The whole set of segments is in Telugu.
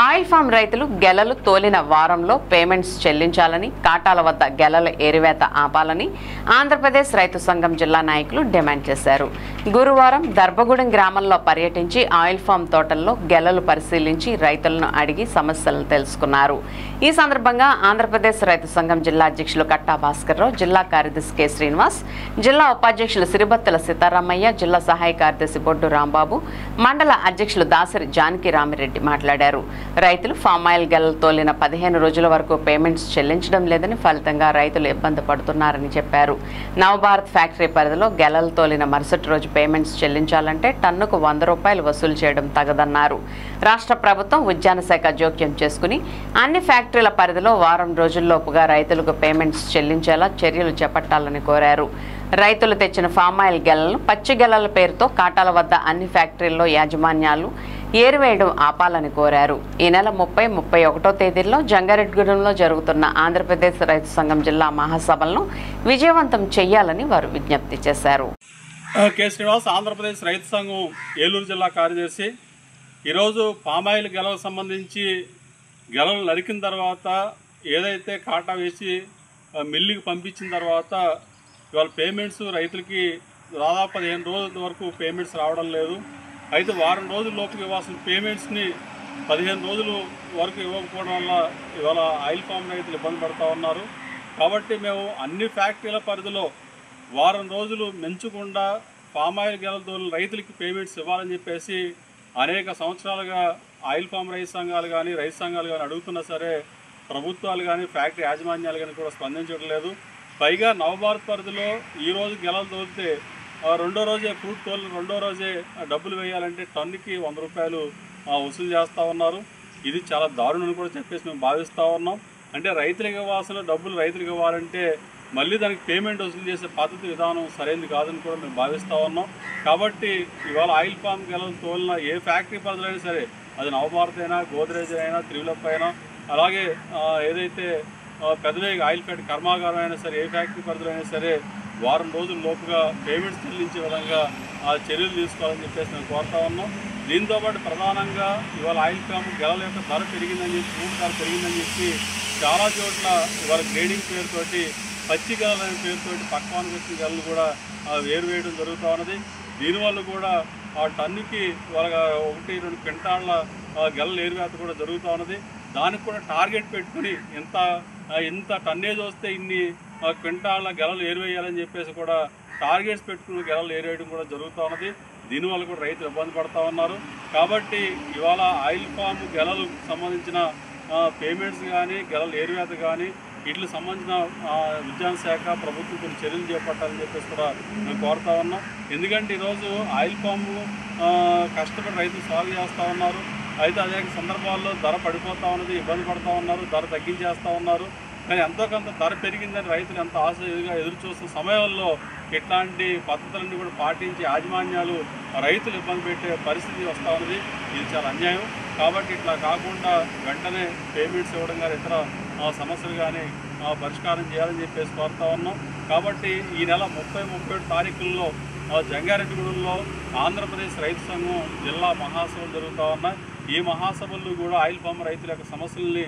ఆయిల్ ఫామ్ రైతులు గెలలు తోలిన వారంలో పేమెంట్స్ చెల్లించాలని, కాటాల వద్ద గెలల ఏరివేత ఆపాలని ఆంధ్రప్రదేశ్ రైతు సంఘం జిల్లా నాయకులు డిమాండ్ చేశారు. గురువారం దర్భగూడెం గ్రామంలో పర్యటించి ఆయిల్ ఫామ్ తోటల్లో గెలలు పరిశీలించి రైతులను అడిగి సమస్యలను తెలుసుకున్నారు. ఈ సందర్భంగా ఆంధ్రప్రదేశ్ రైతు సంఘం జిల్లా అధ్యక్షులు కట్టా భాస్కర్రావు, జిల్లా కార్యదర్శి కె శ్రీనివాస్, జిల్లా ఉపాధ్యక్షులు సిరిబత్తుల సీతారామయ్య, జిల్లా సహాయ కార్యదర్శి బొడ్డు రాంబాబు, మండల అధ్యక్షులు దాసరి జానకి రామిరెడ్డి మాట్లాడారు. రైతులు ఫామాయిల్ గెలలు తోలిన 15 రోజుల వరకు పేమెంట్స్ చెల్లించడం లేదని, ఫలితంగా రైతులు ఇబ్బంది పడుతున్నారని చెప్పారు. నవభారత్ ఫ్యాక్టరీ పరిధిలో గెలలు తోలిన మరుసటి రోజు పేమెంట్స్ చెల్లించాలంటే టన్నుకు 100 రూపాయలు వసూలు చేయడం తగదన్నారు. రాష్ట్ర ప్రభుత్వం ఉద్యాన శాఖ జోక్యం చేసుకుని అన్ని ఫ్యాక్టరీల పరిధిలో వారం రోజుల్లోపుగా రైతులకు పేమెంట్స్ చెల్లించేలా చర్యలు చేపట్టాలని కోరారు. రైతులు తెచ్చిన ఫామాయిల్ గెలలను పచ్చి గెలల పేరుతో కాటాల వద్ద అన్ని ఫ్యాక్టరీల్లో యాజమాన్యాలు ఏరివేయడం ఆపాలని కోరారు. ఈ నెల 30, 31వ తేదీల్లో జంగారెడ్డిగూడెంలో జరుగుతున్న ఆంధ్రప్రదేశ్ రైతు సంఘం జిల్లా మహాసభలను విజయవంతం చేయాలని వారు విజ్ఞప్తి చేశారు. కె శ్రీనివాస్, ఆంధ్రప్రదేశ్ రైతు సంఘం ఏలూరు జిల్లా కార్యదర్శి. ఈరోజు పామాయిల్ గెలకు సంబంధించి గెలలు నరికిన తర్వాత ఏదైతే కాటా వేసి మిల్లుకి పంపించిన తర్వాత ఇవాళ పేమెంట్స్ రైతులకి దాదాపు 15 రోజుల వరకు పేమెంట్స్ రావడం లేదు. అయితే వారం రోజుల లోపుకి ఇవ్వాల్సిన పేమెంట్స్ని 15 రోజుల వరకు ఇవ్వకపోవడం వల్ల ఇవాళ ఆయిల్ ఫామ్ రైతులు ఇబ్బంది పడుతూ ఉన్నారు. కాబట్టి మేము అన్ని ఫ్యాక్టరీల పరిధిలో వారం రోజులు మెంచకుండా పామాయిల్ గెలతో రైతులకి పేమెంట్స్ ఇవ్వాలని చెప్పేసి అనేక సంవత్సరాలుగా ఆయిల్ ఫామ్ రైతు సంఘాలు కానీ రైతు సంఘాలు కానీ అడుగుతున్నా సరే ప్రభుత్వాలు కానీ ఫ్యాక్టరీ యాజమాన్యాలు కానీ కూడా స్పందించడం లేదు. పైగా నవభారత్ పరిధిలో ఈరోజు గెలలు తోలితే రెండో రోజే ఫ్రూట్ తోలి రెండో రోజే డబ్బులు వేయాలంటే టన్నుకి 100 రూపాయలు వసూలు చేస్తూ ఉన్నారు. ఇది చాలా దారుణం కూడా చెప్పేసి మేము భావిస్తూ ఉన్నాం. అంటే రైతులకు ఇవ్వాల్సిన డబ్బులు రైతులకు ఇవ్వాలంటే మళ్ళీ దానికి పేమెంట్ వసూలు చేసే పద్ధతి విధానం సరైనది కాదని కూడా మేము భావిస్తూ ఉన్నాం. కాబట్టి ఇవాళ ఆయిల్ ఫామ్ గెలలు తోలిన ఏ ఫ్యాక్టరీ పరిధిలో అయినా సరే, అది నవభారత్ అయినా, గోద్రేజ్ అయినా, త్రివిలప్ అయినా, అలాగే ఏదైతే పెదవేగ ఆయిల్ ఫ్యాక్టరీ కర్మాగారం అయినా సరే, ఏ ఫ్యాక్టరీ పరిధిలో అయినా సరే వారం రోజుల లోపుగా పేమెంట్స్ చెల్లించే విధంగా చర్యలు తీసుకోవాలని చెప్పేసి మేము కోరుతా ఉన్నాం. దీంతోపాటు ప్రధానంగా ఇవాళ ఆయిల్ ఫామ్ గెలల యొక్క ధర పెరిగిందని చెప్పి, ఫ్రూట్ ధర పెరిగిందని చెప్పి చాలా చోట్ల ఇవాళ గ్రేడింగ్ పేరుతోటి పచ్చి గెలలు అనే పేరుతోటి పక్వానికి వచ్చిన గెలలు కూడా వేరువేయడం జరుగుతూ ఉన్నది. దీనివల్ల కూడా ఆ టన్నుకి వాళ్ళ 1-2 క్వింటాళ్ళ గెలలు ఏరువేత కూడా జరుగుతూ ఉన్నది. దానికి కూడా టార్గెట్ పెట్టుకుని ఇంత టన్నేజ్ వస్తే ఇన్ని క్వింటాళ్ళ గెలలు ఏరువేయాలని చెప్పేసి కూడా టార్గెట్స్ పెట్టుకుని గెలలు ఏరేయడం కూడా జరుగుతూ ఉన్నది. దీనివల్ల కూడా రైతులు ఇబ్బంది పడుతూ ఉన్నారు. కాబట్టి ఇవాళ ఆయిల్ ఫామ్ గెలలకు సంబంధించిన పేమెంట్స్ కానీ, గెలలు ఏరువేత కానీ వీటికి సంబంధించిన ఉద్యాన శాఖ ప్రభుత్వం కొన్ని చర్యలు చేపట్టాలని చెప్పేసి కూడా మేము కోరుతా ఉన్నాం. ఎందుకంటే ఈరోజు ఆయిల్ ఫామ్ కష్టపడి రైతులు సాగు చేస్తూ ఉన్నారు. అయితే అనేక సందర్భాల్లో ధర పడిపోతూ ఉన్నది, ఇబ్బంది పడుతూ ఉన్నారు, ధర తగ్గించేస్తూ ఉన్నారు. కానీ ఎంతో కొంత ధర పెరిగిందని రైతులు ఎంత ఆశగా ఎదురు చూస్తున్న సమయంలో ఇట్లాంటి పద్ధతులన్నీ కూడా పాటించి యాజమాన్యాలు రైతులు ఇబ్బంది పెట్టే పరిస్థితి వస్తూ ఉన్నది. ఇది చాలా అన్యాయం. కాబట్టి ఇట్లా కాకుండా వెంటనే పేమెంట్స్ ఇవ్వడం కానీ, ఇతర సమస్యలు కానీ పరిష్కారం చేయాలని చెప్పేసి కోరుతా ఉన్నాం. కాబట్టి ఈ నెల 30, 31 తారీఖుల్లో జంగారెడ్డిగూడెంలో ఆంధ్రప్రదేశ్ రైతు సంఘం జిల్లా మహాసభలు జరుగుతూ ఉన్నాయి. ఈ మహాసభల్లో కూడా ఆయిల్ ఫామ్ రైతుల యొక్క సమస్యల్ని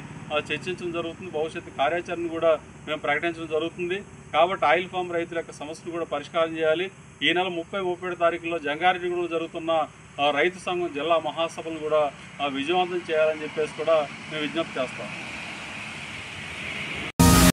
చర్చించడం జరుగుతుంది. భవిష్యత్తు కార్యాచరణ కూడా మేము ప్రకటించడం జరుగుతుంది. కాబట్టి ఆయిల్ ఫామ్ రైతుల యొక్క సమస్యలు కూడా పరిష్కారం చేయాలి. ఈ నెల 30, 31 తారీఖుల్లో జంగారెడ్డిగూడెంలో జరుగుతున్న రైతు సంఘం జిల్లా మహాసభలు కూడా విజయవంతం చేయాలని చెప్పేసి కూడా మేము విజ్ఞప్తి చేస్తాం.